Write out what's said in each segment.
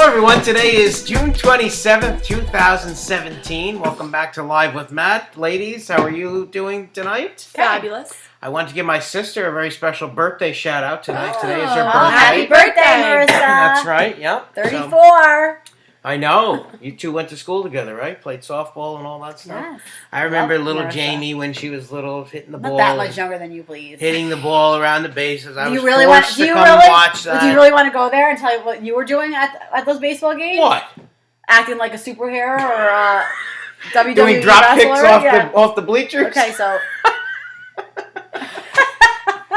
everyone. Today is June 27th, 2017. Welcome back to Live with Matt. Ladies, how are you doing tonight? Fabulous. I want to give my sister a very special birthday shout out tonight. Today is her birthday. Oh, happy birthday, Marissa. That's right, yep. 34. I know. You two went to school together, right? Played softball and all that stuff? Yes. I remember Love little Marissa. Jamie when she was little, hitting the Not ball. that much younger than you, please. Hitting the ball around the bases. I was really forced to come watch that. Do you really want to go there and tell you what you were doing at those baseball games? What? Acting like a superhero or WWE Doing drop kicks wrestler? off the bleachers? Okay, so...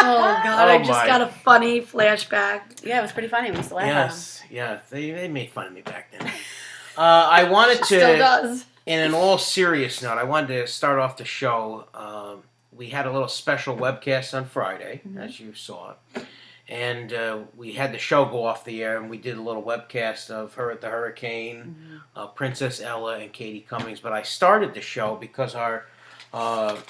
Oh, God, I just got a funny flashback. Yeah, it was pretty funny. We used to laugh Yes, yeah. They made fun of me back then. I wanted to... Still does. In an all serious note, I wanted to start off the show. We had a little special webcast on Friday, as you saw. And we had the show go off the air, and we did a little webcast of her at the Hurricane, Princess Ella, and Katie Cummings. But I started the show because the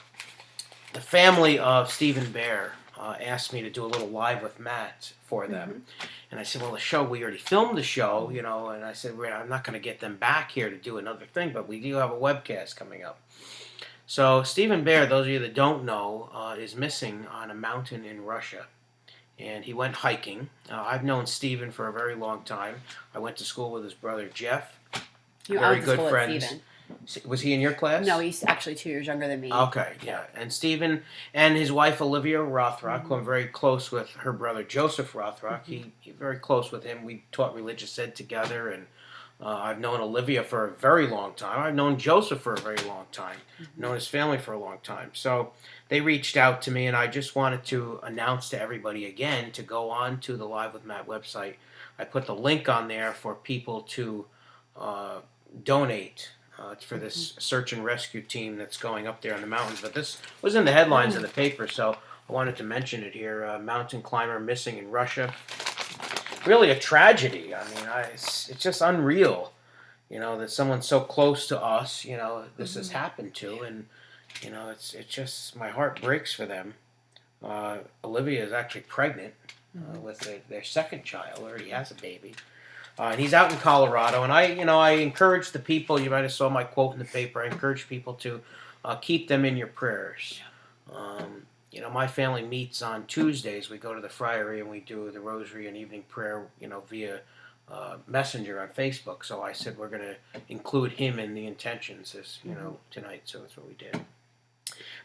family of Stephen Bear asked me to do a little Live with Matt for them. And I said, well, we already filmed the show, you know, and I said, I'm not going to get them back here to do another thing, but we do have a webcast coming up. So Stephen Bear, those of you that don't know, is missing on a mountain in Russia. And he went hiking. I've known Stephen for a very long time. I went to school with his brother, Jeff. Very good friends. Was he in your class? No, he's actually 2 years younger than me. Okay, yeah. And Stephen and his wife, Olivia Rothrock, who I'm very close with, her brother, Joseph Rothrock, he's very close with him. We taught religious ed together, and I've known Olivia for a very long time. I've known Joseph for a very long time. Known his family for a long time. So they reached out to me, and I just wanted to announce to everybody again to go on to the Live with Matt website. I put the link on there for people to donate for this search and rescue team that's going up there in the mountains. But this was in the headlines in the paper, so I wanted to mention it here. Mountain climber missing in Russia. Really a tragedy. I mean, it's just unreal, you know, that someone so close to us, you know, this has happened to. And, you know, it's just, my heart breaks for them. Olivia is actually pregnant with their second child. Already has a baby. And he's out in Colorado, and I encourage the people. You might have saw my quote in the paper. I encourage people to keep them in your prayers. You know, my family meets on Tuesdays. We go to the friary and we do the rosary and evening prayer, you know, via messenger on Facebook. So I said we're going to include him in the intentions, tonight. So that's what we did.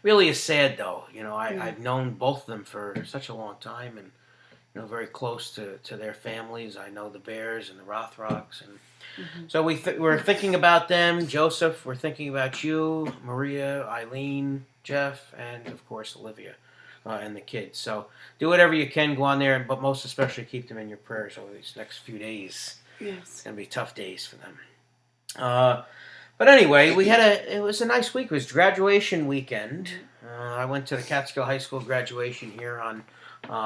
Really is sad, though. You know, I've known both of them for such a long time, and very close to their families. I know the Bears and the Rothrocks, and so we're thinking about them. Joseph, we're thinking about you, Maria, Eileen, Jeff, and of course Olivia and the kids. So do whatever you can, go on there, but most especially keep them in your prayers over these next few days. Yes, it's gonna be tough days for them. But anyway, it was a nice week. It was graduation weekend. I went to the Catskill High School graduation here on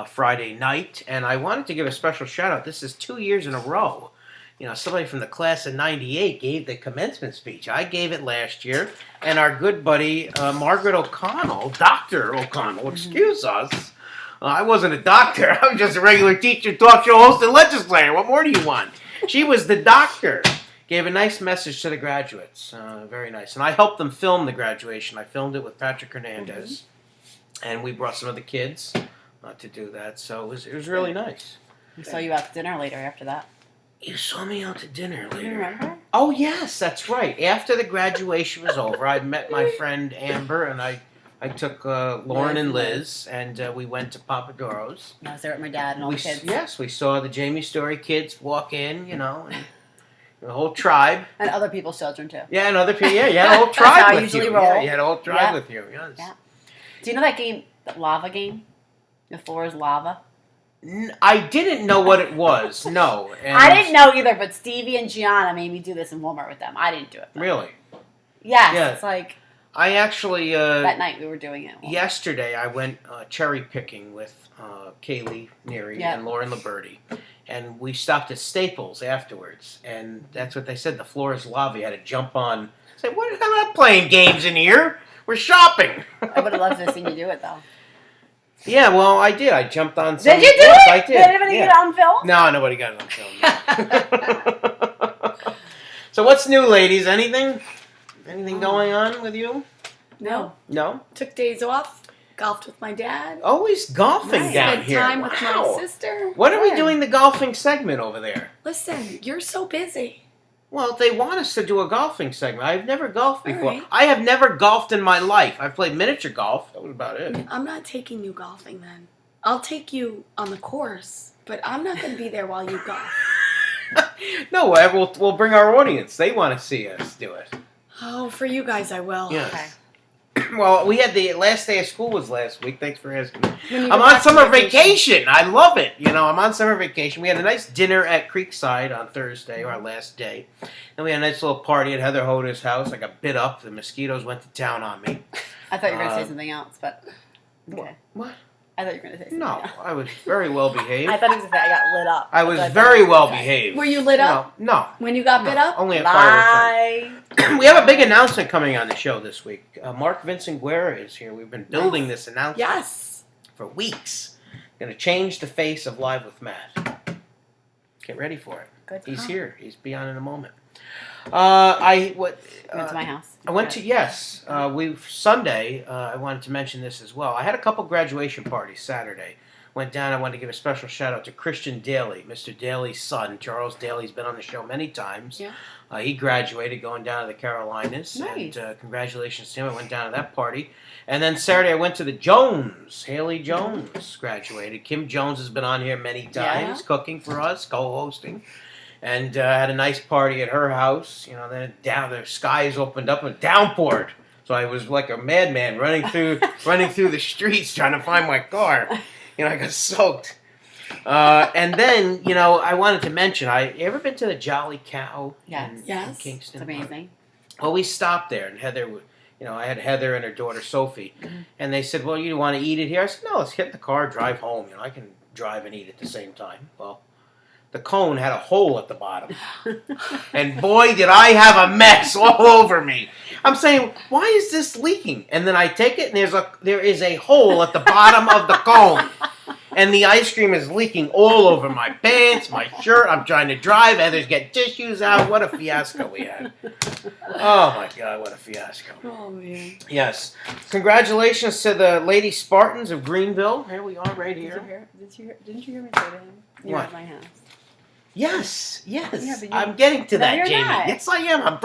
Friday night, and I wanted to give a special shout out. This is 2 years in a row. You know, somebody from the class of '98 gave the commencement speech. I gave it last year, and our good buddy Margaret O'Connell, Dr. O'Connell, excuse us. I wasn't a doctor. I was just a regular teacher, talk show host, and legislator. What more do you want? She was the doctor. Gave a nice message to the graduates. Very nice. And I helped them film the graduation. I filmed it with Patrick Hernandez, and we brought some of the kids to do that. So it was really nice. We saw you out to dinner later after that. You saw me out to dinner later. You remember? Oh, yes, that's right. After the graduation was over, I met my friend Amber, and I took Lauren and Liz, and we went to Papadoro's. I was there with my dad and all the kids. Yes, we saw the Jamie Story kids walk in, you know, and the whole tribe. And other people's children, too. Yeah, and other people. Yeah, you had a whole tribe That's how I with you. usually roll. Yeah, you had a whole tribe with you. Yes. Yeah. Do you know that game, the lava game? The floor is lava? I didn't know what it was. No. And I didn't know either, but Stevie and Gianna made me do this in Walmart with them. I didn't do it. Though. Really? Yes. Yeah. It's like... I actually... that night we were doing it. Yesterday I went cherry picking with Kaylee Neary and Lauren Liberty. And we stopped at Staples afterwards. And that's what they said. The floor is lava. You had to jump on. I said, I'm not playing games in here. We're shopping. I would have loved to have seen you do it, though. Yeah, well, I did. I jumped on some. Did you do it? I did. Did anybody get it on film? No, nobody got it on film. So what's new, ladies? Anything going on with you? No. No? Took days off. Golfed with my dad. Always golfing Nice. down Spent here. time with Wow. my sister. When are we Good. doing the golfing segment over there? Listen, you're so busy. Well, they want us to do a golfing segment. I've never golfed All before. right. I have never golfed in my life. I've played miniature golf. That was about it. I'm not taking you golfing then. I'll take you on the course, but I'm not going to be there while you golf. No, we'll bring our audience. They want to see us do it. Oh, for you guys, I will. Yeah. Okay. Well, we had the last day of school was last week. Thanks for asking me. When you I'm go on back to summer vacation. I love it. You know, I'm on summer vacation. We had a nice dinner at Creekside on Thursday, our last day. And we had a nice little party at Heather Hoda's house. I got bit up. The mosquitoes went to town on me. I thought you were going to say something else, but okay. What? I thought you were going to say something No, else. I was very well behaved. I thought he was going to say I got lit up. I was That's very what well I was behaved. Were you lit up No. when you got bit up? Only a gonna firework. say. Lie. We have a big announcement coming on the show this week. Mark Vincent Guerra is here. We've been building this announcement Yes. for weeks. Going to change the face of Live with Matt. Get ready for it. Good. He's Huh. here. He's be on in a moment. I Went to my house. went to Sunday. I wanted to mention this as well. I had a couple graduation parties Saturday. Went down. I wanted to give a special shout out to Christian Daly, Mr. Daly's son. Charles Daly's been on the show many times. Yeah. He graduated going down to the Carolinas. Nice. And congratulations to him. I went down to that party. And then Saturday I went to the Jones. Haley Jones graduated. Kim Jones has been on here many times, Yeah. cooking for us, co-hosting. And had a nice party at her house. You know, then the skies opened up and downpoured. So I was like a madman running through the streets trying to find my car. You know, I got soaked. And then, you know, I wanted to mention, you ever been to the Jolly Cow Yes. in Yes. Kingston? It's amazing. Well, we stopped there, and Heather, you know, I had Heather and her daughter Sophie, and they said, well, you want to eat it here? I said, no, let's get in the car, drive home. You know, I can drive and eat at the same time. Well, the cone had a hole at the bottom. And boy, did I have a mess all over me. I'm saying, why is this leaking? And then I take it, and there is a hole at the bottom of the cone. And the ice cream is leaking all over my pants, my shirt. I'm trying to drive. Heather's getting tissues out. What a fiasco we had. Oh, my God, what a fiasco. Oh, man. Yes. Congratulations to the Lady Spartans of Greenville. Here we are right here. Didn't you hear me say to him? You were What? at my house. Yes. Yeah, but you- I'm getting to No, that, you're Jamie. not. Yes, I am.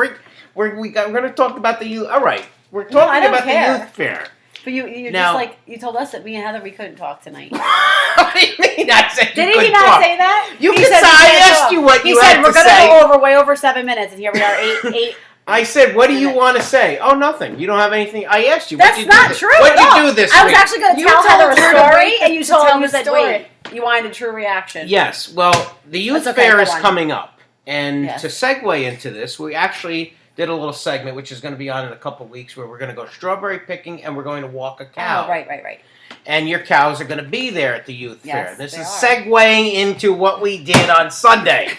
We're going to talk about the youth. All right. We're I talking don't about care. the youth fair. But you're Now- just like, you told us that me and Heather, we couldn't talk tonight. What do you mean? I said you Didn't couldn't he not talk. say that? You He could said say, we I can't asked talk. you what He you said had we're to gonna say. go over way over 7 minutes, and here we are, eight. I said, what do you want to say? Oh, nothing. You don't have anything. I asked you. That's not true. What'd at all. you do this I was week? actually going to You tell told Heather a her to story, wait and you to told tell you the said story. wait. You wanted a true reaction. Yes. Well, the youth That's okay, fair go is on. coming up. And Yes. to segue into this, we actually did a little segment, which is going to be on in a couple weeks, where we're going to go strawberry picking and we're going to walk a cow. Oh, right. And your cows are going to be there at the youth Yes, fair. This they is are. segueing into what we did on Sunday.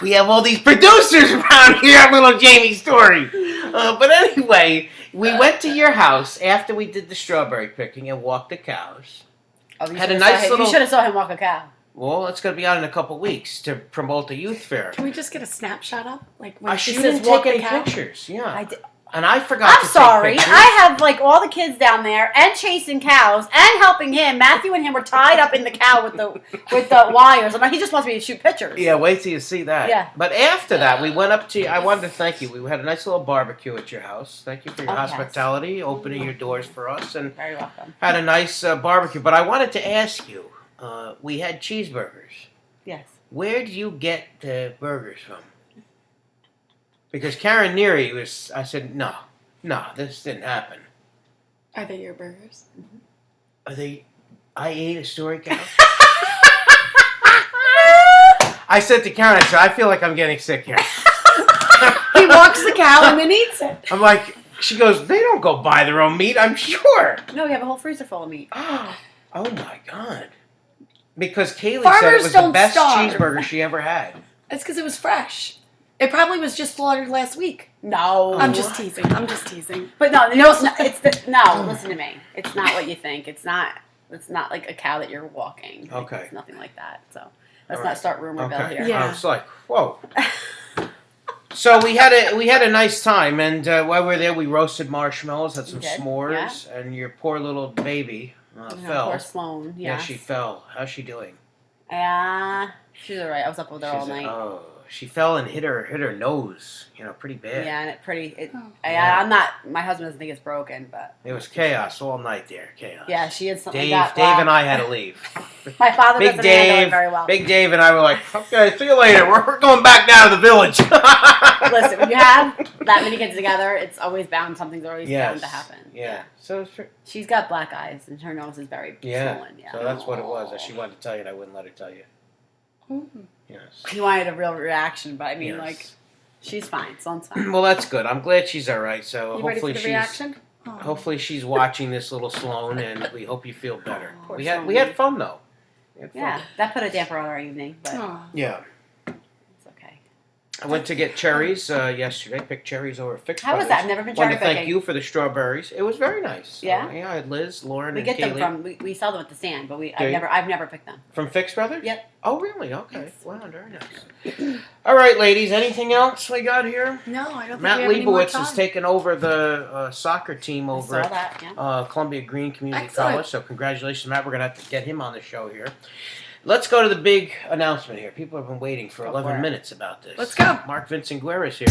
We have all these producers around here, little Jamie story. But anyway, we went to your house after we did the strawberry picking and walked the cows. Oh, you Had a should've nice saw him- little- You should have saw him walk a cow. Well, it's going to be out in a couple weeks to promote the youth fair. Can we just get a snapshot up? Like when she She says didn't walk take a any cow? pictures. Yeah. I did. And I forgot I'm to take sorry. pictures. I have like all the kids down there and chasing cows and helping him. Matthew and him were tied up in the cow with the wires. I'm like, he just wants me to shoot pictures. Yeah, wait till you see that. Yeah. But after that, we went up to. I wanted to thank you. We had a nice little barbecue at your house. Thank you for your Oh, yes. hospitality, opening your doors for us, and Very welcome. had a nice barbecue. But I wanted to ask you. We had cheeseburgers. Yes. Where do you get the burgers from? Because Karen Neary was. I said no, this didn't happen. Are they your burgers? Are they? I ate a story cow. I said to Karen, I said, I feel like I'm getting sick here. He walks the cow and then eats it. I'm like, she goes, they don't go buy their own meat, I'm sure. No, we have a whole freezer full of meat. Oh my God. Because Kaylee said it Farmers was the don't best starve. cheeseburger she ever had. It's because it was fresh. It probably was just slaughtered last week. No. I'm just teasing. I'm just teasing. But no, it's not. No, listen to me. It's not what you think. It's not like a cow that you're walking. Like, Okay. It's nothing like that. So let's All not right. start rumor mill Okay. here. Yeah. I was like, whoa. So we had a nice time, and while we were there, we roasted marshmallows, had some We did, s'mores, and your poor little baby fell. Poor Sloan. Yeah, Yeah. she fell. How's she doing? Yeah. She's alright. I was up with her all night. Oh, she fell and hit her nose. Pretty bad. Yeah, and Yeah. I'm not. My husband doesn't think it's broken, but It was chaos all night there. Chaos. yeah, she had something. Dave and I had to leave. My father Big doesn't handle Dave, it very well. Big Dave and I were like, okay, see you later. We're going back down to the village. Listen, when you have that many kids together, it's always bound. Something's always bound to happen. Yeah. So she's got black eyes, and her nose is very swollen. Yeah. So that's what it was. She wanted to tell you, and I wouldn't let her tell you. Mm-hmm. Yes. He wanted a real reaction, but I mean, Yes. like, she's fine. Sloan's fine. Well, that's good. I'm glad she's all right. So You ready for hopefully the reaction? Oh. hopefully she's watching this, little Sloan, and we hope you feel better. Poor We had Sloan. fun though. We had fun. Yeah, that put a damper on our evening, but Aw. Yeah. it's okay. I went to get cherries yesterday. Picked cherries over at Fix How was Brothers. that? I've never been Wanted cherry to thank picking. you for the strawberries. It was very nice. So, Yeah? yeah. I had Liz, Lauren, We and get them Kaylee from we sell them at the stand, but you? I've never picked them. from Fix Brothers. Yep. Oh, really? Okay. Yes. Wow, very nice. All right, ladies. Anything else we got here? No, I don't Matt think we have any more Leibowitz time. has taken over the soccer team I over saw at that. Yeah. Columbia-Greene Community Excellent. College. So congratulations, Matt. We're going to have to get him on the show here. Let's go to the big announcement here. People have been waiting for Go 11 for it. minutes about this. Let's go. Mark Vincent Guerra is here.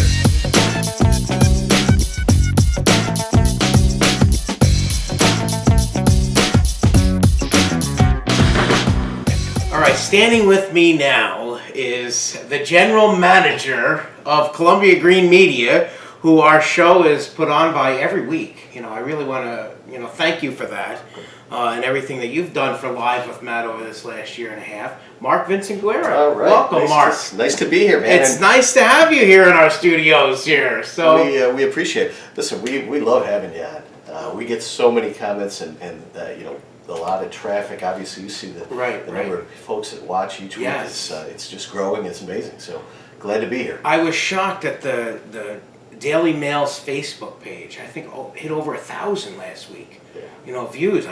All right, standing with me now is the general manager of Columbia-Greene Media, who our show is put on by every week. I really want to, thank you for that and everything that you've done for Live with Matt over this last year and a half. Mark Vincent Guerra. All right. Welcome, Mark. Nice to be here, man. It's nice to have you here in our studios here. So we appreciate it. Listen, we love having you on. We get so many comments and a lot of traffic. Obviously, you see the number of folks that watch each week. Yes. It's just growing. It's amazing. So glad to be here. I was shocked at the Daily Mail's Facebook page. I think hit over 1,000 last week. Yeah. Views.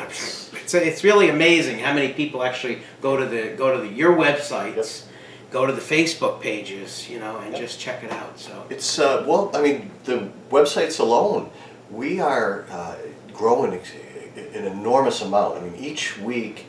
It's really amazing how many people actually go to your websites, go to the Facebook pages, and just check it out. So It's the websites alone, we are growing an enormous amount. Each week,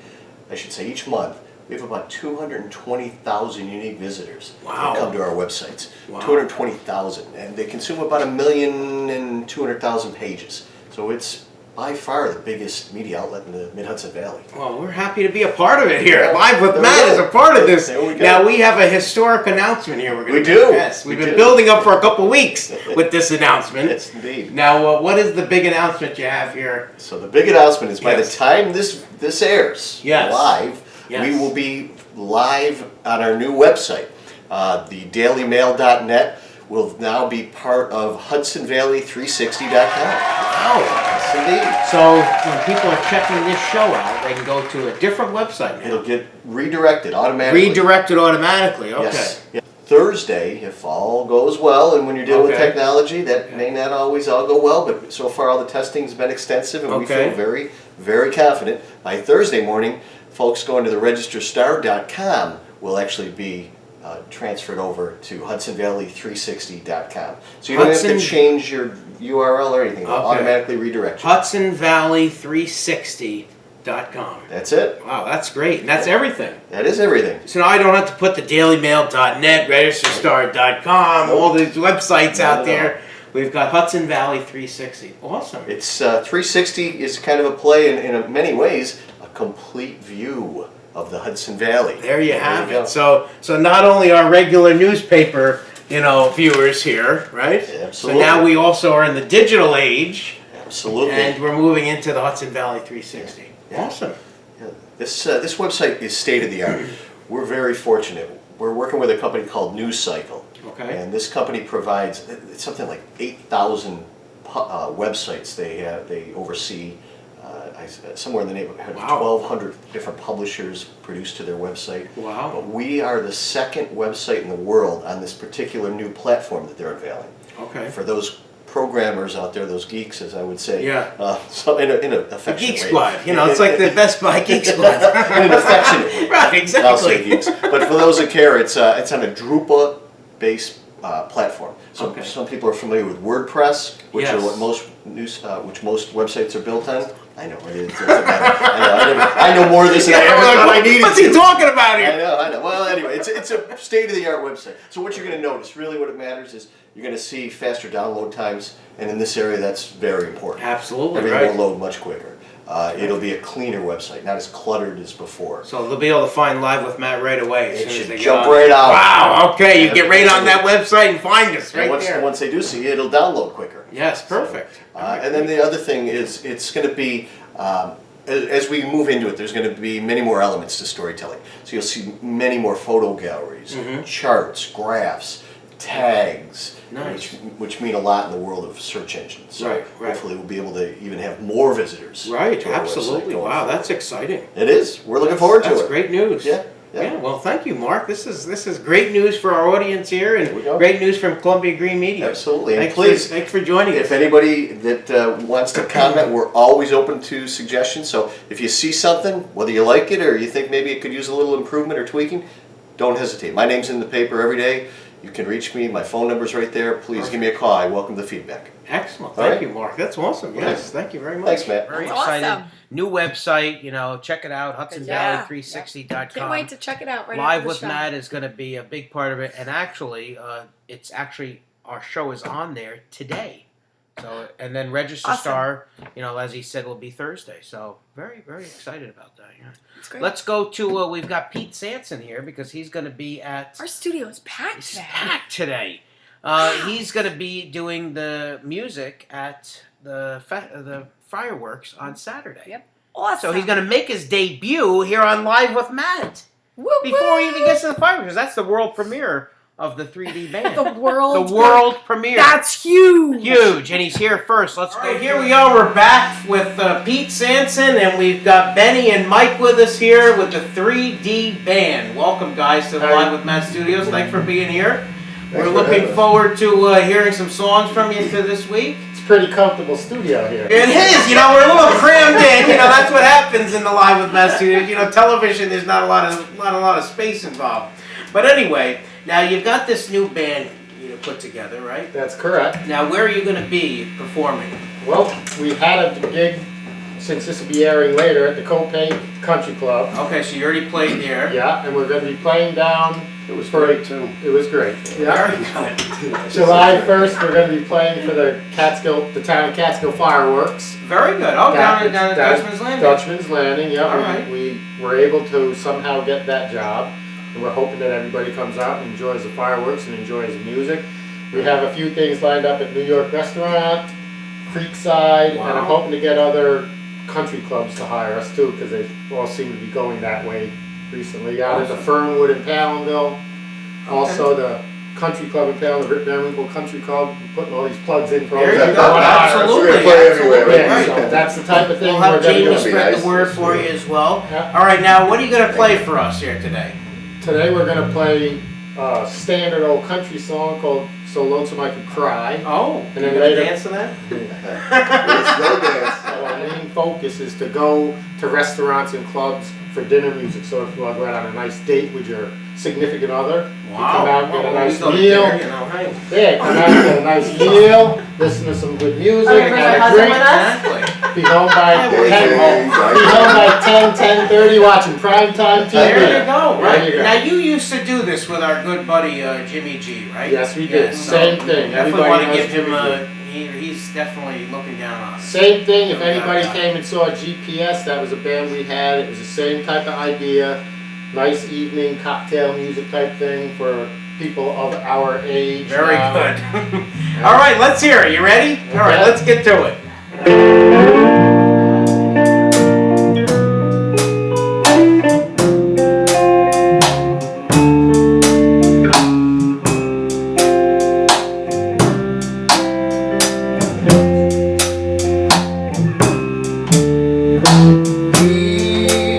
each month, we have about 220,000 unique visitors Wow. that come to our websites. Wow. 220,000, and they consume about 1,200,000 pages. So it's by far the biggest media outlet in the Mid-Hudson Valley. well, we're happy to be a part of it here. Yeah. Live with There we Matt go. is a part of this. There we go. Now we have a historic announcement here. We're going We to do. Yes, we've We been do. building up for a couple weeks with this announcement. Yes, indeed. Now, what is the big announcement you have here? So the big announcement is by Yes. the time this airs Yes. live, Yes. we will be live on our new website. The dailymail.net will now be part of HudsonValley360.com. Wow. Yes, indeed. So when people are checking this show out, they can go to a different website now. It'll get redirected automatically. Redirected automatically. Okay. Yes. Yeah. Thursday, if all goes well, and when you're dealing with Okay. technology, that may not always all go well, but so far all the testing's been extensive, and we Okay. feel very, very confident. By Thursday morning, folks going to the registerstar.com will actually be transferred over to HudsonValley360.com. So you don't have to change your URL or anything. It'll Okay. automatically redirect you. HudsonValley360.com. That's it. Wow, that's great. And that's everything. That is everything. So now I don't have to put the dailymail.net, registerstar.com, all these websites Not out at there. We've got Hudson Valley 360. Awesome. It's 360 is kind of a play in many ways, a complete view of the Hudson Valley. There you have go. it. So not only our regular newspaper, viewers here, right? Absolutely. So now we also are in the digital age, Absolutely. and we're moving into the Hudson Valley 360. Yeah. Awesome. Yeah. This website is state of the art. We're very fortunate. We're working with a company called News Cycle. Okay. And this company provides something like 8,000 websites they oversee. Somewhere in the neighborhood of Wow. 1,200 different publishers produce to their website. Wow. But we are the second website in the world on this particular new platform that they're unveiling. Okay. For those programmers out there, those geeks, as I would say. Yeah. So in an The affectionate Geek way. Squad. It's like the Best Buy Geek Squad. In an affectionate way. Right, exactly. I'll say geeks. But for those that care, it's on a Drupal-based platform. So Okay. some people are familiar with WordPress, which Yes. are what most websites are built on. I know it doesn't matter. I know more of this than I ever thought I needed What's to. he talking about I here? know. Well, anyway, it's a state-of-the-art website. So what you're going to notice, really what it matters is you're going to see faster download times, and in this area, that's very important. Absolutely, Everything right. will load much quicker. It'll be a cleaner website, not as cluttered as before. So they'll be able to find Live with Matt right away as It soon as should they get jump on. right out. Wow, okay, you Yeah, get right on that website and find us right And there. once they do see it, it'll download quicker. Yes, perfect. And then the other thing is, it's going to be, as we move into it, there's going to be many more elements to storytelling. So you'll see many more photo galleries, charts, graphs, tags, Nice. which mean a lot in the world of search engines. So Right. hopefully we'll be able to even have more visitors. Right, to our website absolutely. going Wow, forward. that's exciting. It is. We're looking forward to That's it. great news. Yeah. Yeah, well, thank you, Mark. This is great news for our audience here, we and go. great news from Columbia-Greene Media. Absolutely. And Thanks please, for joining us. if anybody that wants to comment, we're always open to suggestions. So if you see something, whether you like it or you think maybe it could use a little improvement or tweaking, don't hesitate. My name's in the paper every day. You can reach me. My phone number's right there. Please give me a call. I welcome the feedback. Excellent. All Thank right. you, Mark. That's awesome. Yes, thank you very much. Thanks, Matt. Very That's excited. awesome. New website, check it out, Yeah. HudsonValley360.com. Can't wait to check it out right Live after with the show. Matt is going to be a big part of it, and actually, our show is on there today. So, and then Register Awesome. Star, as he said, will be Thursday. So, very, very excited about that. Yeah. It's great. Let's go to. We've got Pete Sanson here because he's going to be at. Our studio is packed It's today. packed today. He's going to be doing the music at the fireworks on Saturday. Yep. Awesome. So he's going to make his debut here on Live with Matt Woo, before he woo. even gets to the fireworks, because that's the world premiere of the 3D band. The world. The world premiere. That's huge. Huge, and he's here first. Let's go. Here we are. We're back with Pete Sanson, and we've got Benny and Mike with us here with the 3D band. Welcome, guys, to the Live with Matt Studios. Thanks for being here. We're looking forward to hearing some songs from you to this week. It's a pretty comfortable studio here. It is, we're a little crammed in. That's what happens in the Live with Matt Studios. Television, there's not a lot of space involved. But anyway, now you've got this new band put together, right? That's correct. Now, where are you going to be performing? Well, we had a gig, since this will be airing later, at the Copay Country Club. Okay, so you already played there. Yeah, and we're going to be playing down. It was great, too. It was great. Very Yeah. good. July 1st, we're going to be playing for the town of Catskill fireworks. Very good. Oh, down at Dutchman's Landing. Dutchman's Landing, yeah. All right. We were able to somehow get that job. And we're hoping that everybody comes out and enjoys the fireworks and enjoys the music. We have a few things lined up at New York Restaurant, Creekside, Wow. and I'm hoping to get other country clubs to hire us too, because they all seem to be going that way recently. Out at the Fernwood in Palinville, also the Country Club in Palinville, Rip Van Winkle Country Club, putting all these plugs in for all There these you people go. who wanna hire us. Absolutely. We're gonna play everywhere, Absolutely. Yeah, Right. so that's the type of thing We'll have we're going Jamie to do. spread nice. the word for you as well. Yeah. All right, now what are you going to play for us here today? Today we're going to play a standard old country song called So Lonesome I Could Cry. Oh, And you then going to later- dance to that? Let's go dance. So our main focus is to go to restaurants and clubs for dinner music. So if you want to go out on a nice date with your significant other, you come out and get a Well, nice we go to meal. dinner, hey. Yeah, come out and get a nice meal, listen to some good music, Oh, you're have a husband drink, with us? Exactly. be home by Yeah, we're 10, home. be home by 10:30 watching primetime TV. There you go, There right. you go. Now, you used to do this with our good buddy Jimmy G, right? Yes, we did. so Same thing. Definitely Everybody want to knows give him Jimmy G. he's definitely looking down on us. Same thing, if Yeah. anybody came and saw GPS, that was a band we had, it was the same type of idea. Nice evening, cocktail music type thing for people of our age. Very now. good. All right, let's hear it. You ready? All right, Okay. let's get to it.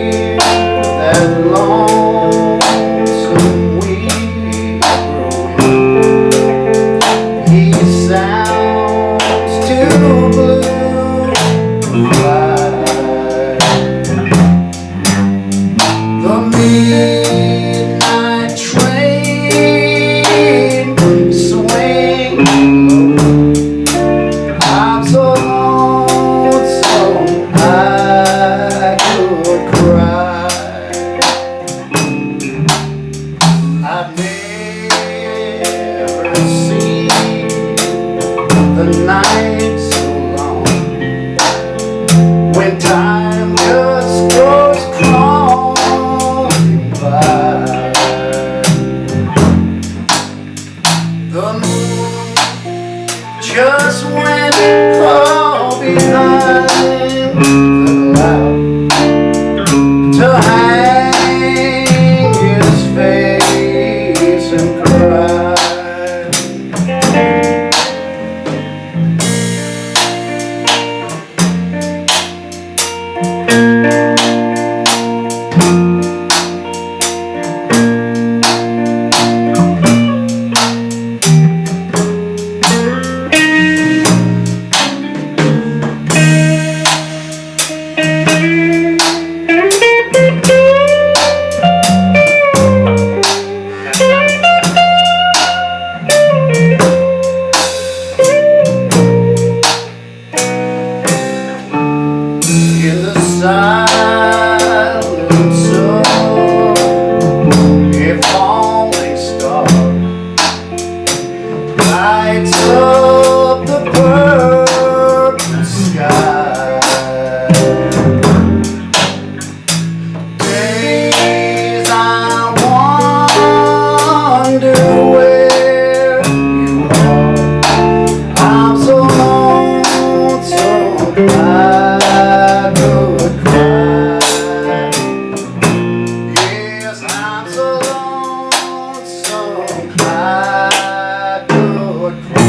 That lonesome weed he sounds too blue night so long, when time just goes crawling by. The moon just went far behind the cloud to hang his face and cry. In the silence of a falling star lights up the purple sky. Days I wonder where you are. I'm so lonesome I could cry. Yes, I'm so lonesome I could cry.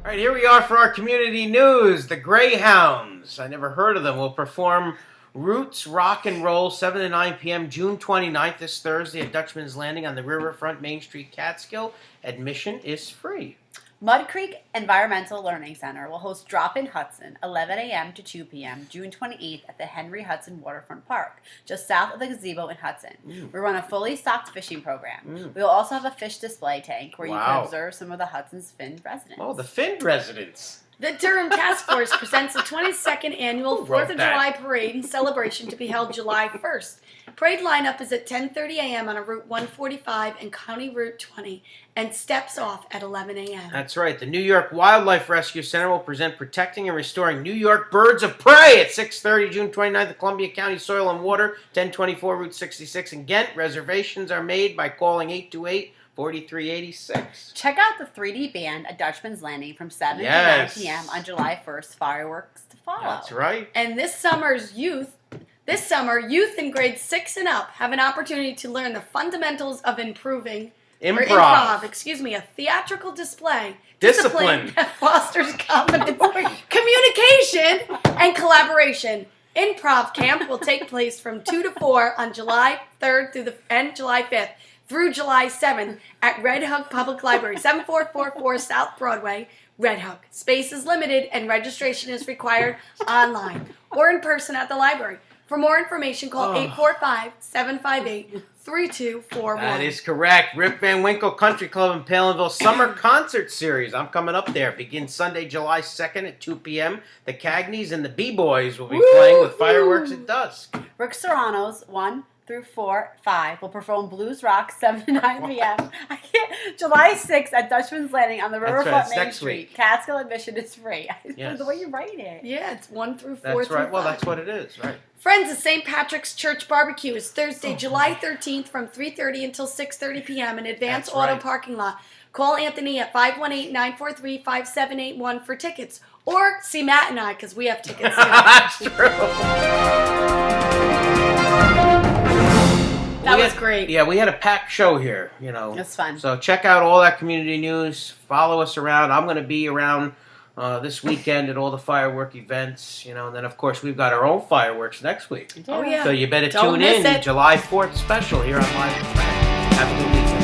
All right, here we are for our community news. The Greyhounds, I never heard of them, will perform Roots Rock and Roll 7 to 9 p.m. June 29th, this Thursday at Dutchman's Landing on the Riverfront Main Street, Catskill. Admission is free. Mud Creek Environmental Learning Center will host Drop-In Hudson, 11 a.m. to 2 p.m., June 28th at the Henry Hudson Waterfront Park, just south of the gazebo in Hudson. We run a fully stocked fishing program. We will also have a fish display tank where you Wow. can observe some of the Hudson's Finned residents. Oh, the Finn residents. The Durham Task Force presents the 22nd annual Who wrote 4th of that? July parade and celebration to be held July 1st. Parade lineup is at 10:30 a.m. on Route 145 and County Route 20 and steps off at 11 a.m. That's right. The New York Wildlife Rescue Center will present Protecting and Restoring New York Birds of Prey at 6:30 June 29th at Columbia County Soil and Water, 1024 Route 66 in Ghent. Reservations are made by calling 828-4386. Check out the 3D band at Dutchman's Landing from 7 Yes. to 9 p.m. on July 1st. Fireworks to follow. That's right. And this summer, youth in grades 6 and up have an opportunity to learn the fundamentals of improv, a theatrical discipline that fosters confidence, communication, and collaboration. Improv camp will take place from 2 to 4 on July 3rd and July 5th through July 7th at Red Hook Public Library, 7444 South Broadway, Red Hook. Space is limited and registration is required online or in person at the library. For more information, call 845-758-3241. That is correct. Rip Van Winkle Country Club in Palinville Summer Concert Series. I'm coming up there. Begins Sunday, July 2nd at 2 p.m. The Cagneys and the B-Boys will be playing with fireworks at dusk. Rick Serrano's 1 through 5 will perform blues rock 7 to 9 p.m. July 6th at Dutchman's Landing on the That's Riverfront right, it's Main next Street. week. Catskill admission is free. Yes. The way you write it. Yeah, it's 1 through 4 That's through right. Well, 5. that's what it is, right? Friends of St. Patrick's Church Barbecue is Thursday, July 13th from 3:30 until 6:30 p.m. in Advance That's Auto right. Parking Lot. Call Anthony at 518-943-5781 for tickets. Or see Matt and I, because we have tickets too. That's true. That was great. Yeah, we had a packed show here, you know. It's fun. So check out all that community news. Follow us around. I'm going to be around this weekend at all the firework events, you know. And then, of course, we've got our own fireworks next week. Oh, yeah. So you better Don't tune miss in. it. July 4th special here on Live. Have a good weekend.